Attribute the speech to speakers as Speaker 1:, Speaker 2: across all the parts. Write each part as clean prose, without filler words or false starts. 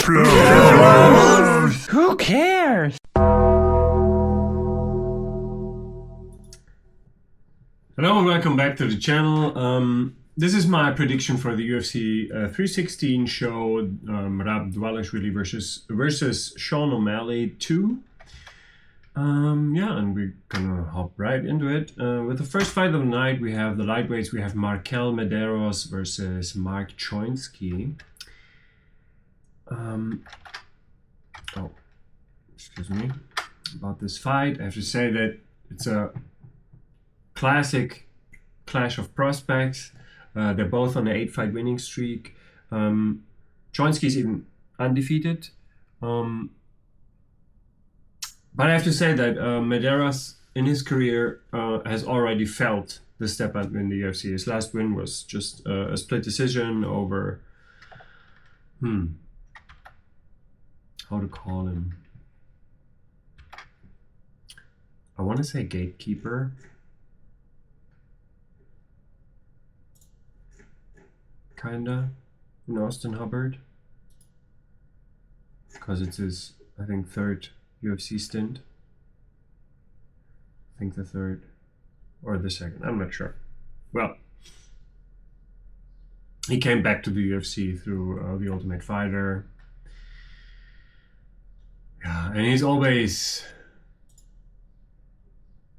Speaker 1: FloKnows.
Speaker 2: Who cares?
Speaker 3: Hello and welcome back to the channel. This is my prediction for the UFC 316 show, Merab Dvalishvili versus Sean O'Malley 2. And we're gonna hop right into it. With the first fight of the night, we have the lightweights. We have Markel Medeiros versus Mark Choinsky. Excuse me about this fight. I have to say that it's a classic clash of prospects. They're both on an 8-fight winning streak. Choinsky's even undefeated. But I have to say that Medeiros in his career has already felt the step up in the UFC. His last win was just a split decision over how to call him. I want to say gatekeeper. Kinda, in Austin Hubbard. Because it's his, I think, third UFC stint. I think the third or the second, I'm not sure. Well, he came back to the UFC through The Ultimate Fighter. Yeah, and he's always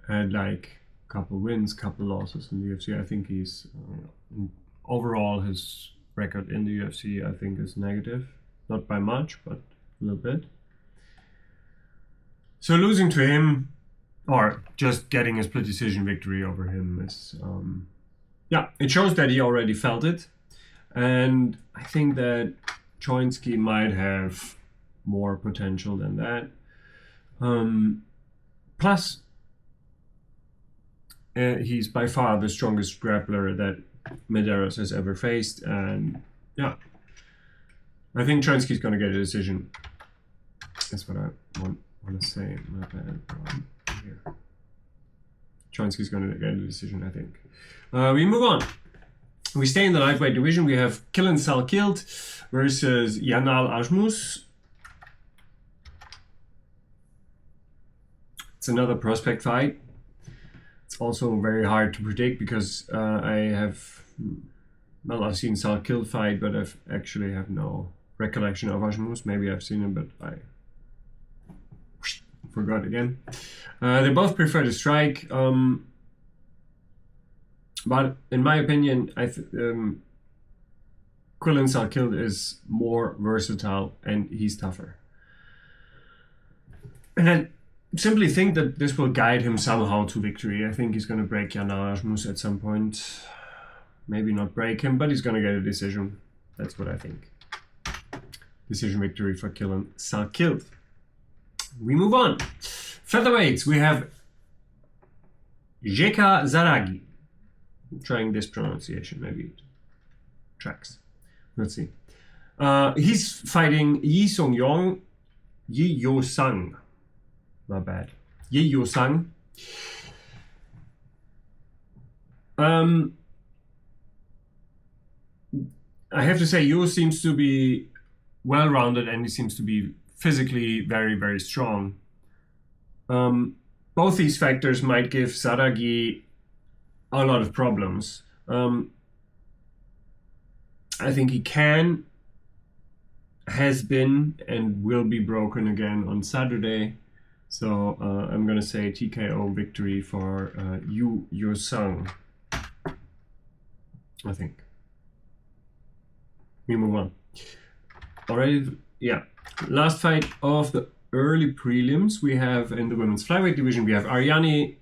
Speaker 3: had like a couple wins, couple losses in the UFC. I think he's overall his record in the UFC, I think, is negative. Not by much, but a little bit. So losing to him, or just getting a split decision victory over him is, it shows that he already felt it. And I think that Choinsky might have more potential than that. Plus, he's by far the strongest grappler that Medeiros has ever faced. And yeah, I think Choinsky's going to get a decision. That's what I want to say. My bad. Here. Choinsky's going to get a decision, I think. We move on. We stay in the lightweight division. We have Killen Salkild versus Yanal Ajmus. It's another prospect fight. It's also very hard to predict because I've seen Salkild fight, but I've actually have no recollection of Ajmus. Maybe I've seen him, but I forgot again. They both prefer to strike, but in my opinion, Quillan Salkild is more versatile and he's tougher. And I simply think that this will guide him somehow to victory. I think he's going to break Yanal Ajmus at some point. Maybe not break him, but he's going to get a decision. That's what I think. Decision victory for Killen Salkild. We move on. Featherweights, we have Jeka Zaragi. I'm trying this pronunciation, maybe it tracks. Let's see. He's fighting Yi Yo Sang. My bad. Yi Yo Sang. I have to say, Yo seems to be well-rounded and he seems to be physically very, very strong. Both these factors might give Zaragi a lot of problems. I think he has been, and will be broken again on Saturday. So I'm going to say TKO victory for Yu Yo-sang. I think. We move on. Already, yeah. Last fight of the early prelims, we have in the women's flyweight division, we have Ariane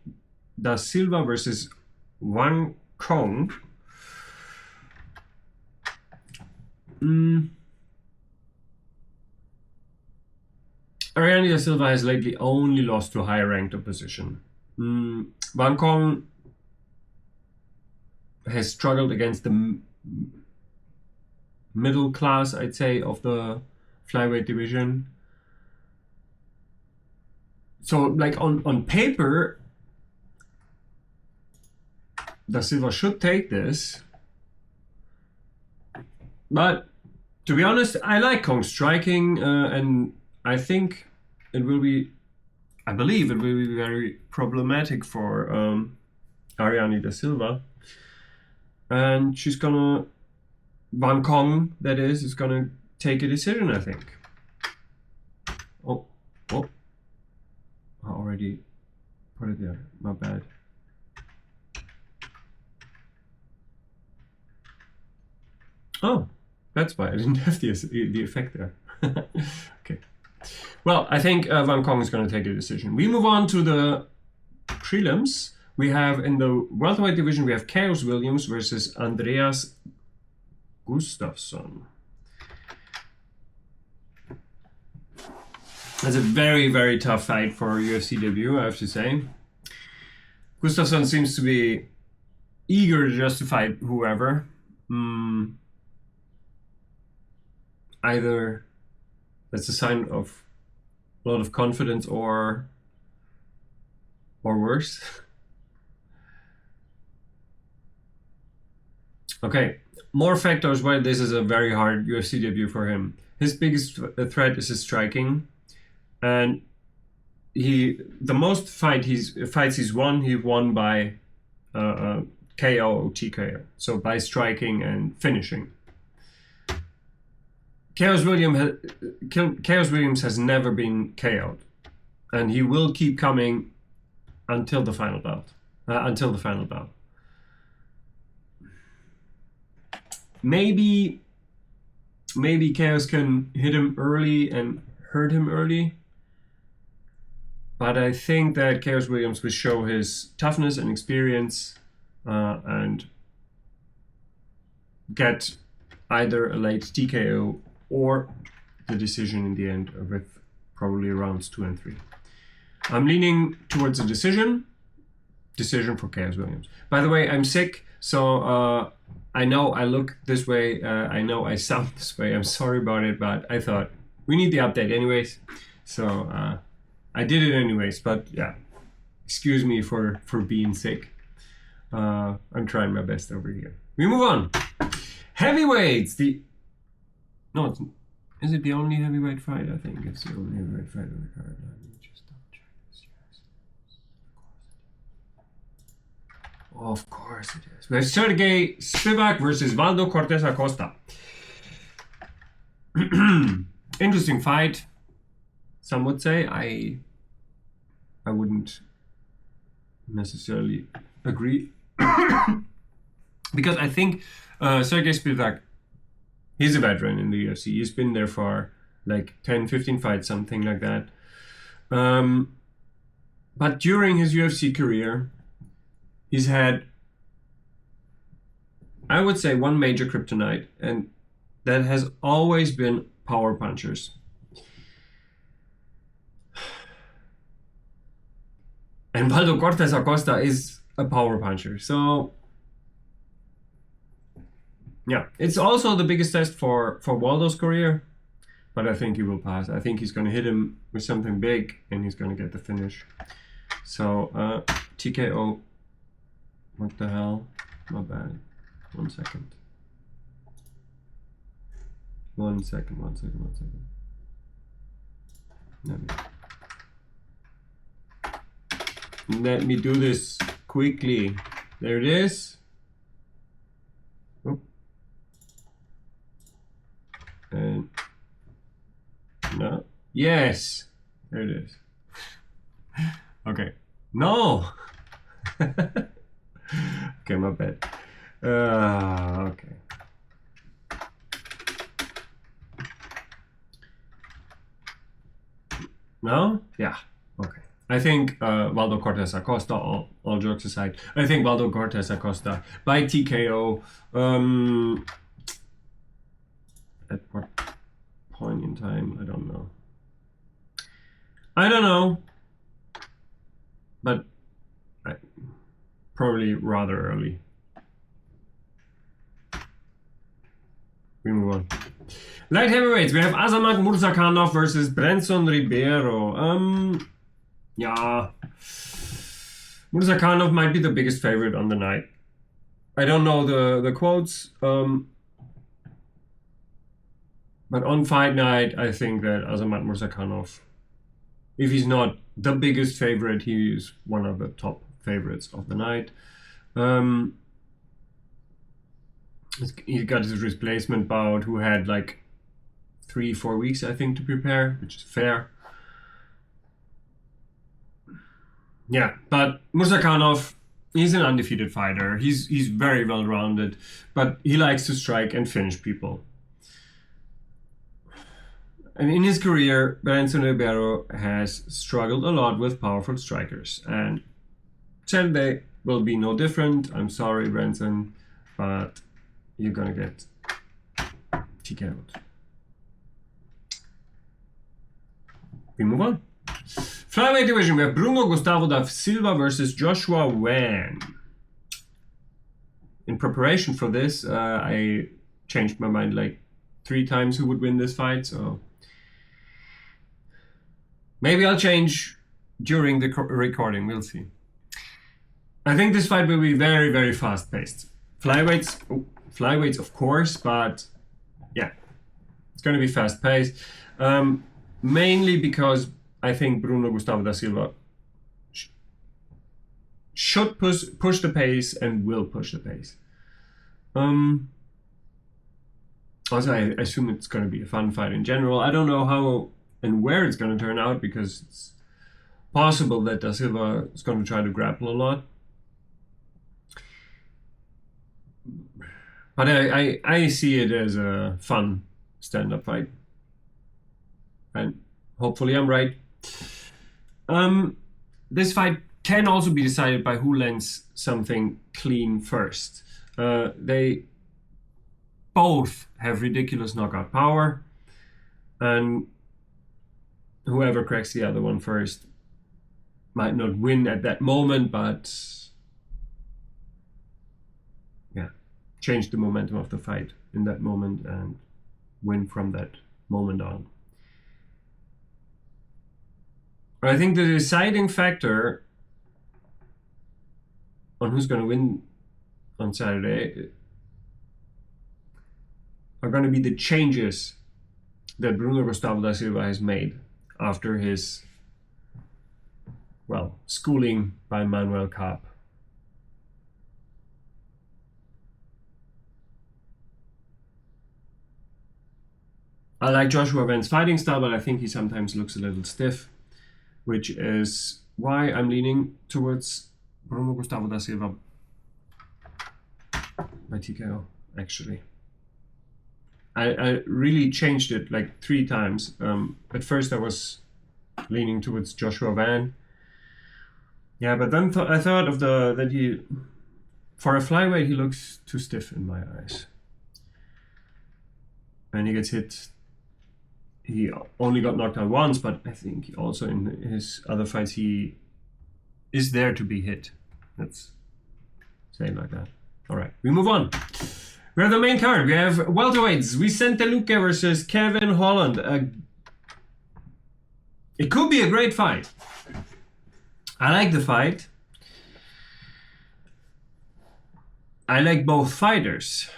Speaker 3: da Silva versus Wang Kong. Ariane da Silva has lately only lost to higher ranked opposition. Wang Kong has struggled against the middle class, I'd say, of the flyweight division. So, like on paper, Da Silva should take this, but To be honest, I like Kong's striking, and I think it will be, I believe it will be very problematic for Ariane da Silva. And she's gonna, Van Kong, that is gonna take a decision, I think. Oh, I already put it there, my bad. Oh, that's why I didn't have the effect there. Okay. Well, I think Van Kong is going to take a decision. We move on to the prelims. We have in the welterweight division, we have Chaos Williams versus Andreas Gustafsson. That's a very, very tough fight for a UFC debut, I have to say. Gustafsson seems to be eager just to fight whoever. Either that's a sign of a lot of confidence or worse. Okay, more factors why this is a very hard UFC debut for him. His biggest threat is his striking, and the most fights he's won, he won by KO or TKO, so by striking and finishing. Chaos Williams has never been KO'd, and he will keep coming until the final bout. Maybe Chaos can hit him early and hurt him early, but I think that Chaos Williams will show his toughness and experience and get either a late TKO or the decision in the end with probably rounds 2 and 3. I'm leaning towards a decision for Chaos Williams. By the way, I'm sick, so I know I look this way, I know I sound this way, I'm sorry about it, but I thought we need the update anyways, so I did it anyways, but yeah, excuse me for being sick. I'm trying my best over here. We move on. Heavyweights, is it the only heavyweight fight? I think it's the only heavyweight fight on the card. Let me just double check this. Yes. Of course it is. We have Sergey Spivak versus Valdo Cortez Acosta. Interesting fight. Some would say. I wouldn't necessarily agree. Because I think Sergey Spivak, he's a veteran in the UFC. He's been there for like 10, 15 fights, something like that. But during his UFC career, he's had, I would say, one major kryptonite, and that has always been power punchers. And Valdo Cortez Acosta is a power puncher. So yeah, it's also the biggest test for Waldo's career, but I think he will pass. I think he's going to hit him with something big, and he's going to get the finish. So, TKO. What the hell? My bad. 1 second. 1 second. Let me do this quickly. There it is. And no, yes, there it is. Okay, no. Okay, my bad. Okay. No? Yeah. Okay. I think Valdo Cortez Acosta, all jokes aside, I think Valdo Cortez Acosta by TKO. At what point in time? I don't know. But probably rather early. We move on. Light heavyweights, we have Azamat Murzakanov versus Brenson Ribeiro. Yeah. Murzakanov might be the biggest favorite on the night. I don't know the quotes. But on fight night, I think that Azamat Murzakanov, if he's not the biggest favorite, he is one of the top favorites of the night. He got his replacement bout, who had like 3-4 weeks, I think, to prepare, which is fair. Yeah, but Murzakanov, he's an undefeated fighter. He's very well rounded, but he likes to strike and finish people. And in his career, Branson Ribeiro has struggled a lot with powerful strikers. And Saturday will be no different. I'm sorry, Branson, but you're gonna get TKO'd. We move on. Flyweight division, we have Bruno Gustavo da Silva versus Joshua Wan. In preparation for this, I changed my mind like 3 times who would win this fight, so maybe I'll change during the recording, we'll see. I think this fight will be very, very fast-paced. Flyweights, of course, but yeah, it's going to be fast-paced. Mainly because I think Bruno Gustavo da Silva should push the pace and will push the pace. Also, I assume it's going to be a fun fight in general. I don't know how and where it's going to turn out, because it's possible that da Silva is going to try to grapple a lot. But I see it as a fun stand-up fight. And hopefully I'm right. This fight can also be decided by who lands something clean first. They both have ridiculous knockout power, and whoever cracks the other one first might not win at that moment, but yeah, change the momentum of the fight in that moment and win from that moment on. I think the deciding factor on who's going to win on Saturday are going to be the changes that Bruno Gustavo da Silva has made after his, well, schooling by Manuel Kapp. I like Joshua Van's fighting style, but I think he sometimes looks a little stiff, which is why I'm leaning towards Bruno Gustavo da Silva by TKO, actually. I really changed it like 3 times. At first I was leaning towards Joshua Van. Yeah, but then I thought of that he, for a flyweight, he looks too stiff in my eyes. And he gets hit. He only got knocked out once, but I think also in his other fights he is there to be hit. Let's say it like that. All right, we move on. We have the main card. We have welterweights. Vicente Luque versus Kevin Holland. It could be a great fight. I like the fight. I like both fighters.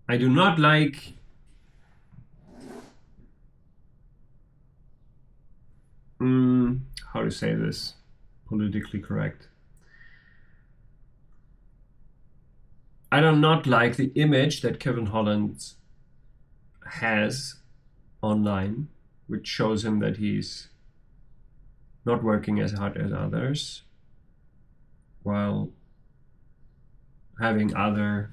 Speaker 3: I do not like how to say this politically correct. I do not like the image that Kevin Holland has online, which shows him that he's not working as hard as others while having other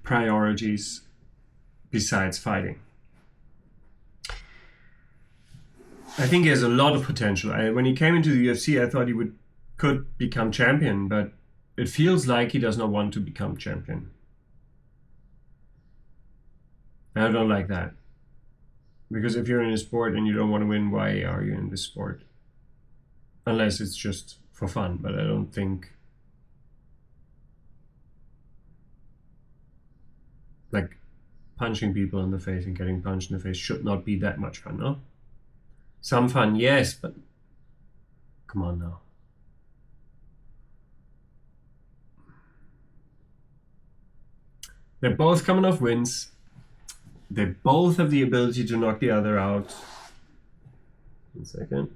Speaker 3: priorities besides fighting. I think he has a lot of potential. When he came into the UFC, I thought he could become champion, but it feels like he does not want to become champion. And I don't like that. Because if you're in a sport and you don't want to win, why are you in this sport? Unless it's just for fun, but I don't think like punching people in the face and getting punched in the face should not be that much fun, no? Some fun, yes, but come on now. They're both coming off wins. They both have the ability to knock the other out. 1 second.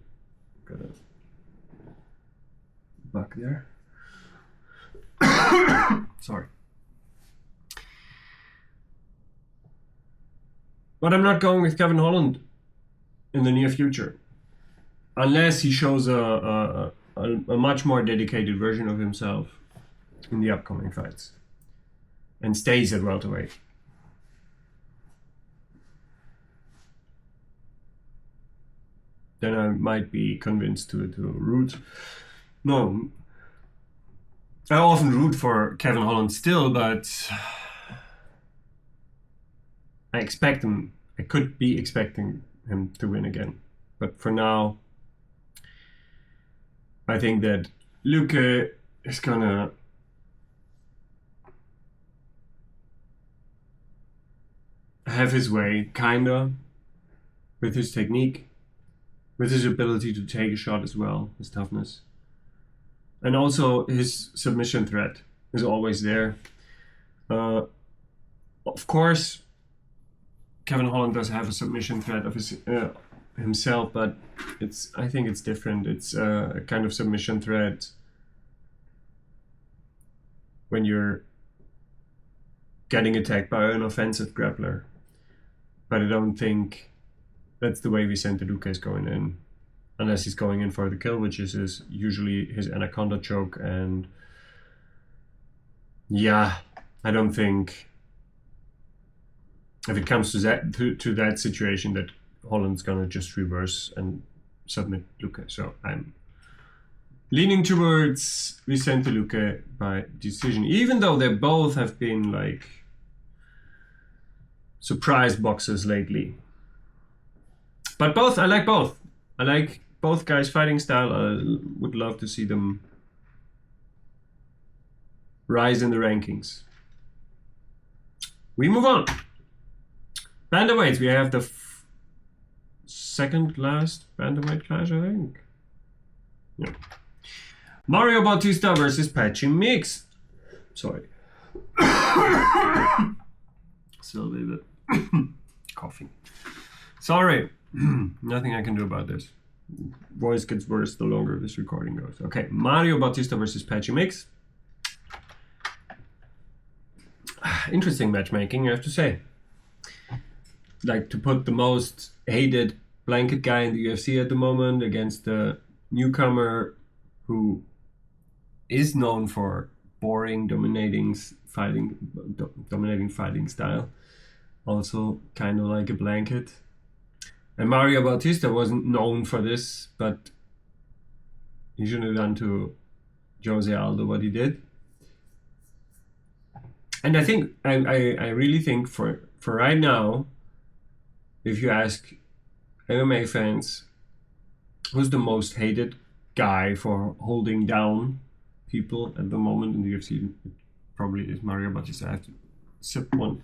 Speaker 3: Got a bug there. Sorry. But I'm not going with Kevin Holland in the near future. Unless he shows a much more dedicated version of himself in the upcoming fights. And stays at welterweight. Then I might be convinced to root. No. I often root for Kevin Holland still, but I could be expecting him to win again. But for now, I think that Luque is gonna have his way, kinda, with his technique, with his ability to take a shot as well, his toughness. And also his submission threat is always there. Of course, Kevin Holland does have a submission threat of himself, but I think it's different. It's a kind of submission threat when you're getting attacked by an offensive grappler. But I don't think that's the way Vicente Luque is going in, unless he's going in for the kill, which is usually his anaconda choke. And yeah, I don't think if it comes to that situation that Holland's gonna just reverse and submit Luque. So I'm leaning towards Vicente Luque by decision, even though they both have been like surprise boxers lately. But I like both. I like both guys' fighting style. I would love to see them rise in the rankings. We move on. Bantamweights. We have the second last bantamweight clash, I think. Yeah. Mario Bautista versus Patchy Mix. Sorry. Still a little bit coughing. Sorry. Nothing I can do about this. Voice gets worse the longer this recording goes. Okay, Mario Bautista versus Patchy Mix. Interesting matchmaking, I have to say. Like to put the most hated blanket guy in the UFC at the moment against the newcomer who is known for boring, dominating fighting style. Also kind of like a blanket. And Mario Bautista wasn't known for this, but he shouldn't have done to Jose Aldo what he did. And I think, I really think for right now, if you ask MMA fans, who's the most hated guy for holding down people at the moment in the UFC, it probably is Mario Bautista. I have to sip a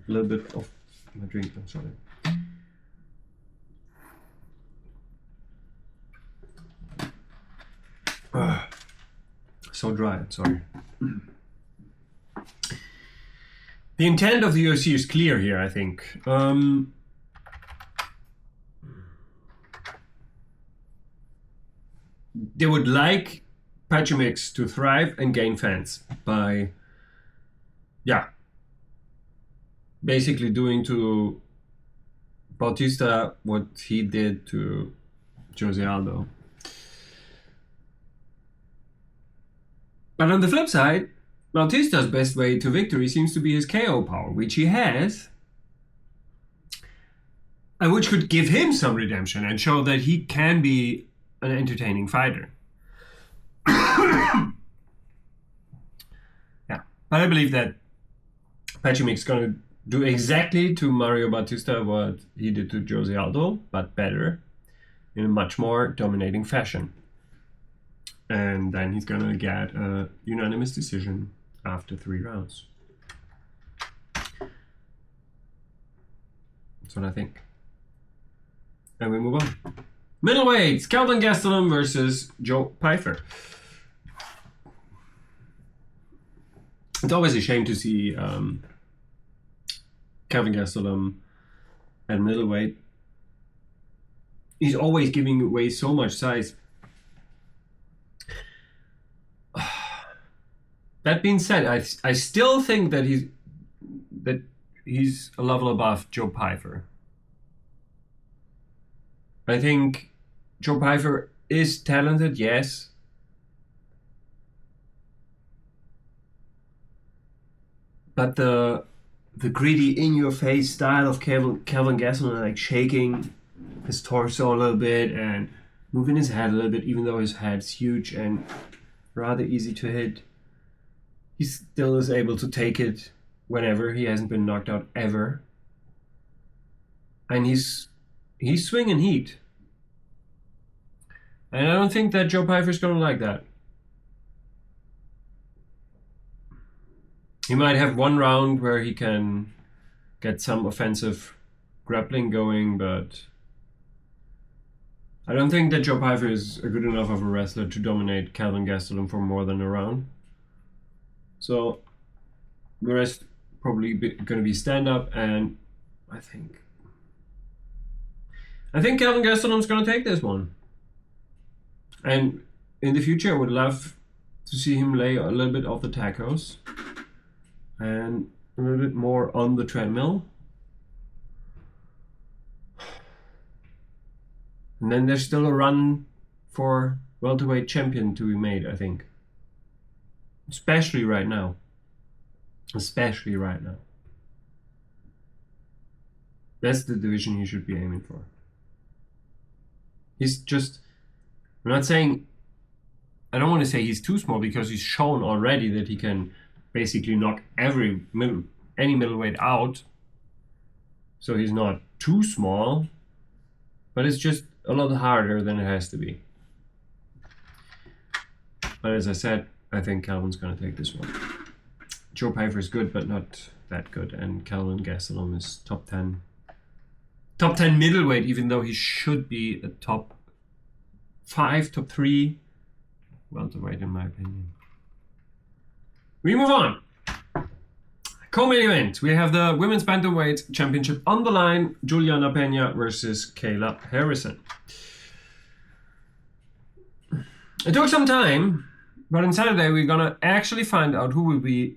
Speaker 3: little bit of my drink, I'm sorry. So dry, sorry. The intent of the UFC is clear here, I think. They would like Patchy Mix to thrive and gain fans by, basically doing to Bautista what he did to Jose Aldo. But on the flip side, Bautista's best way to victory seems to be his KO power, which he has, and which could give him some redemption and show that he can be an entertaining fighter. But I believe that Patchy Mix is going to do exactly to Mario Bautista what he did to Jose Aldo, but better, in a much more dominating fashion. And then he's going to get a unanimous decision after 3 rounds. That's what I think. And we move on. Middleweights, Kelvin Gastelum versus Joe Pyfer. It's always a shame to see Kelvin Gastelum at middleweight. He's always giving away so much size. That being said, I still think that he's a level above Joe Pyfer. I think Joe Pyfer is talented, yes. But the greedy in-your-face style of Kelvin Gastelum, like shaking his torso a little bit and moving his head a little bit, even though his head's huge and rather easy to hit, he still is able to take it whenever. He hasn't been knocked out ever. And he's swinging heat. And I don't think that Joe Pyfer's going to like that. He might have one round where he can get some offensive grappling going, but I don't think that Joe Pyfer is a good enough of a wrestler to dominate Kelvin Gastelum for more than a round. So the rest probably going to be stand-up, and I think Kelvin Gastelum's going to take this one. And in the future, I would love to see him lay a little bit off the tacos and a little bit more on the treadmill. And then there's still a run for welterweight champion to be made, I think. Especially right now. Especially right now. That's the division he should be aiming for. He's just... I'm not saying... I don't want to say he's too small, because he's shown already that he can basically knock any middleweight out. So he's not too small. But it's just a lot harder than it has to be. But as I said, I think Calvin's going to take this one. Joe Pyfer is good, but not that good. And Kelvin Gastelum is top 10. Top 10 middleweight, even though he should be a top 5, top 3 welterweight, in my opinion. We move on. Co-main event. We have the Women's Bantamweight Championship on the line. Juliana Pena versus Kayla Harrison. It took some time, but on Saturday we're gonna actually find out who will be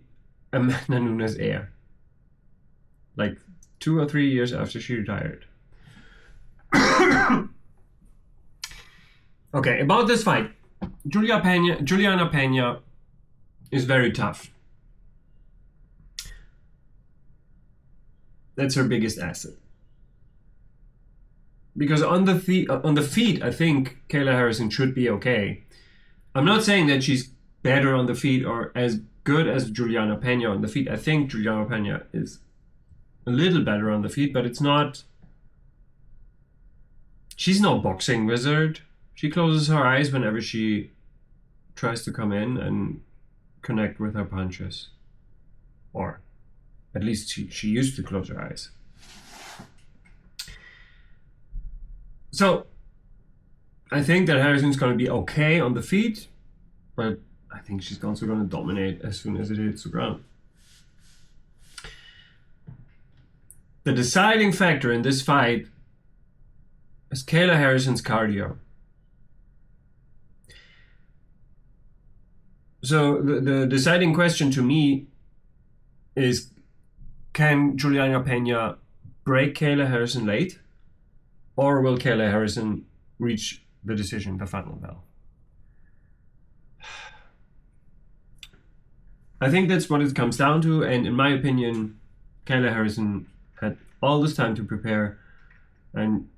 Speaker 3: Amanda Nunes' heir. Like 2 or 3 years after she retired. Okay, about this fight. Juliana Pena is very tough. That's her biggest asset. Because on the feet, I think Kayla Harrison should be okay. I'm not saying that she's better on the feet or as good as Juliana Pena on the feet. I think Juliana Pena is a little better on the feet, but it's not... She's no boxing wizard. She closes her eyes whenever she tries to come in and connect with her punches. Or at least she used to close her eyes. So I think that Harrison's going to be okay on the feet, but I think she's also going to dominate as soon as it hits the ground. The deciding factor in this fight is Kayla Harrison's cardio. So the deciding question to me is, can Juliana Pena break Kayla Harrison late? Or will Kayla Harrison reach the decision, the final bell? I think that's what it comes down to, and in my opinion, Kayla Harrison had all this time to prepare, and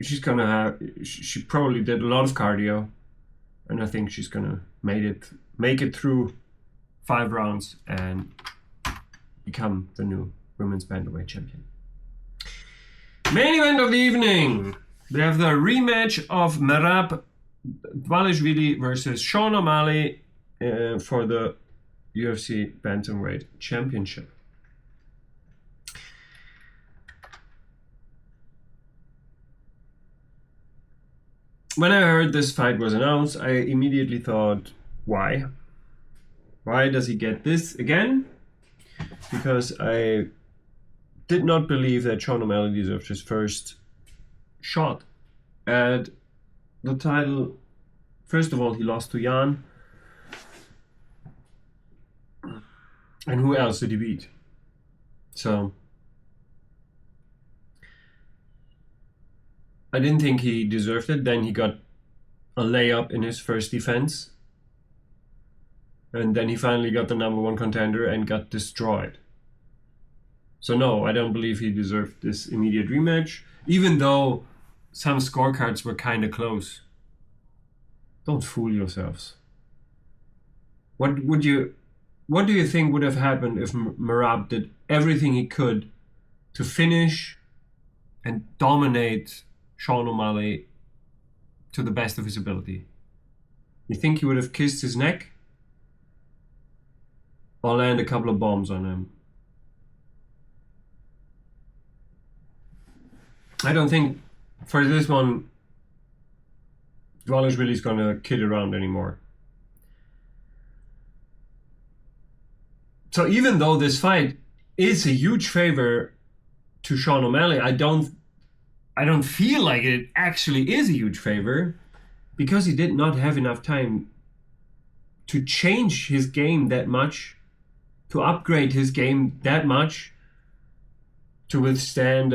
Speaker 3: she probably did a lot of cardio, and I think she's gonna make it through 5 rounds and become the new women's bantamweight champion. Main event of the evening. We have the rematch of Merab Dvalishvili versus Sean O'Malley for the UFC bantamweight championship. When I heard this fight was announced, I immediately thought, why? Why does he get this again? Because I did not believe that Sean O'Malley deserved his first shot at the title. First of all, he lost to Jan. And who else did he beat? So I didn't think he deserved it. Then he got a layup in his first defense. And then he finally got the number one contender and got destroyed. So no, I don't believe he deserved this immediate rematch, even though some scorecards were kind of close. Don't fool yourselves. What do you think would have happened if Merab did everything he could to finish and dominate Sean O'Malley to the best of his ability? You think he would have kissed his neck? Or land a couple of bombs on him? I don't think for this one Dvalishvili is going to kid around anymore. So even though this fight is a huge favor to Sean O'Malley, I don't feel like it actually is a huge favor, because he did not have enough time to change his game that much, to upgrade his game that much, to withstand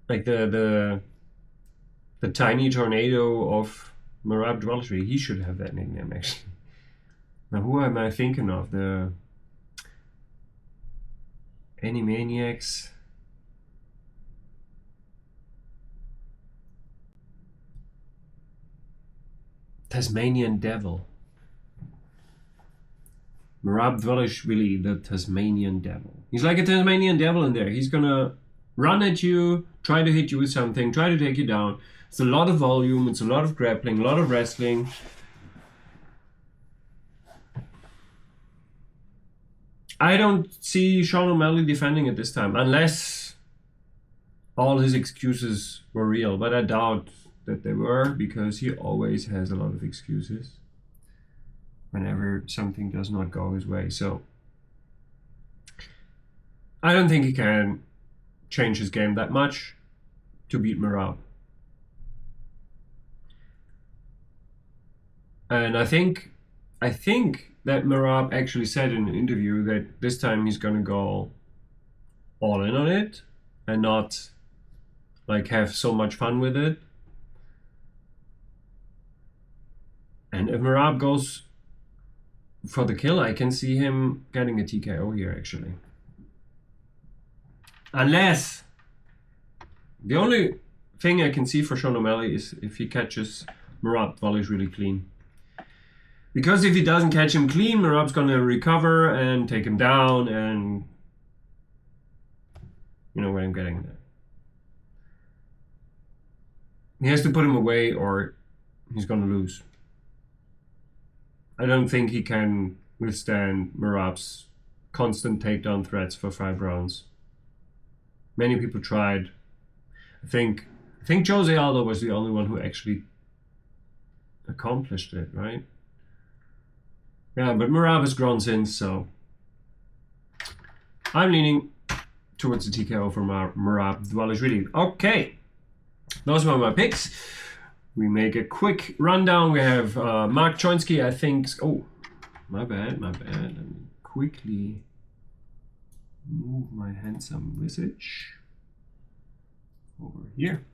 Speaker 3: like the tiny tornado of Merab Dvalishvili. He should have that nickname, actually. Now, who am I thinking of? The Animaniacs? Tasmanian Devil. Merab Dvalishvili, the Tasmanian Devil. He's like a Tasmanian Devil in there. He's gonna run at you, try to hit you with something, try to take you down. It's a lot of volume, it's a lot of grappling, a lot of wrestling. I don't see Sean O'Malley defending it this time, unless all his excuses were real. But I doubt that they were, because he always has a lot of excuses whenever something does not go his way. So I don't think he can change his game that much to beat Merab. And I think that Merab actually said in an interview that this time he's gonna go all in on it and not like have so much fun with it. And if Merab goes for the kill, I can see him getting a TKO here, actually. Unless the only thing I can see for Sean O'Malley is if he catches Merab Dvalishvili clean. Because if he doesn't catch him clean, Merab's gonna recover and take him down, and you know where I'm getting at. He has to put him away or he's gonna lose. I don't think he can withstand Merab's constant takedown threats for 5 rounds. Many people tried. I think Jose Aldo was the only one who actually accomplished it, right? Yeah, but Merab has grown since, so I'm leaning towards the TKO for Merab Dvalishvili. Okay, those were my picks. We make a quick rundown. We have Mark Choinsky, I think. Oh, my bad. Let me quickly move my handsome visage over here.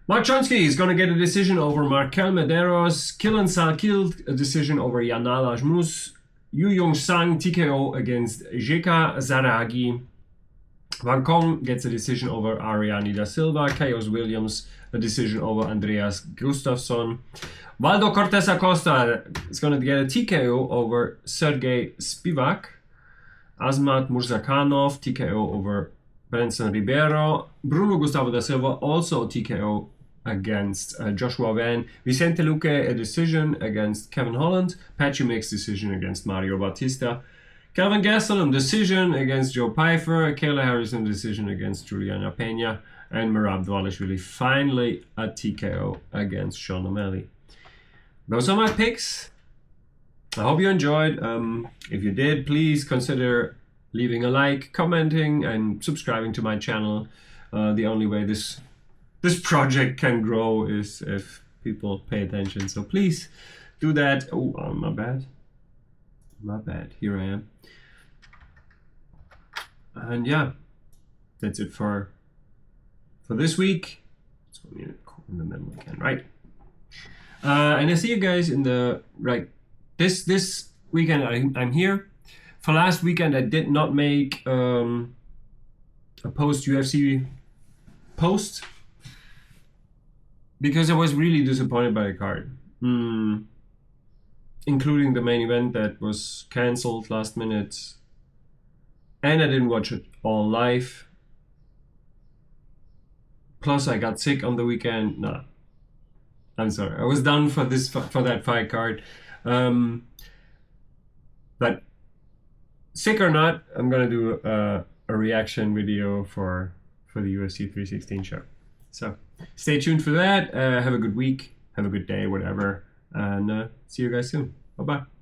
Speaker 3: Mark Choinsky is going to get a decision over Markel Medeiros. Killen Salkild, a decision over Yanal Ajmus. Yu Yong Sang, TKO against Jeka Zaragi. Van Kong gets a decision over Ariane da Silva. Chaos Williams, a decision over Andreas Gustafsson. Valdo Cortez Acosta is going to get a TKO over Sergey Spivak. Azmat Murzakhanov, TKO over Benson Ribeiro. Bruno Gustavo da Silva, also TKO against Joshua Van. Vicente Luque, a decision against Kevin Holland. Patchy Mix, decision against Mario Bautista. Kelvin Gastelum, decision against Joe Pfeiffer. Kayla Harrison, decision against Juliana Pena. And Merab Dvalishvili, finally a TKO against Sean O'Malley. Those are my picks. I hope you enjoyed. If you did, please consider leaving a like, commenting, and subscribing to my channel. The only way this project can grow is if people pay attention. So please do that. Oh, my bad. My bad. Here I am. And yeah, that's it for this week. So we need in the middle again, right? And I see you guys in the this weekend. I'm here. For last weekend, I did not make a post UFC post because I was really disappointed by the card, including the main event that was cancelled last minute, and I didn't watch it all live. Plus, I got sick on the weekend. Nah, I'm sorry. I was done for that fight card. But sick or not, I'm gonna do a reaction video for the UFC 316 show. So stay tuned for that. Have a good week. Have a good day, whatever. And see you guys soon. Bye-bye.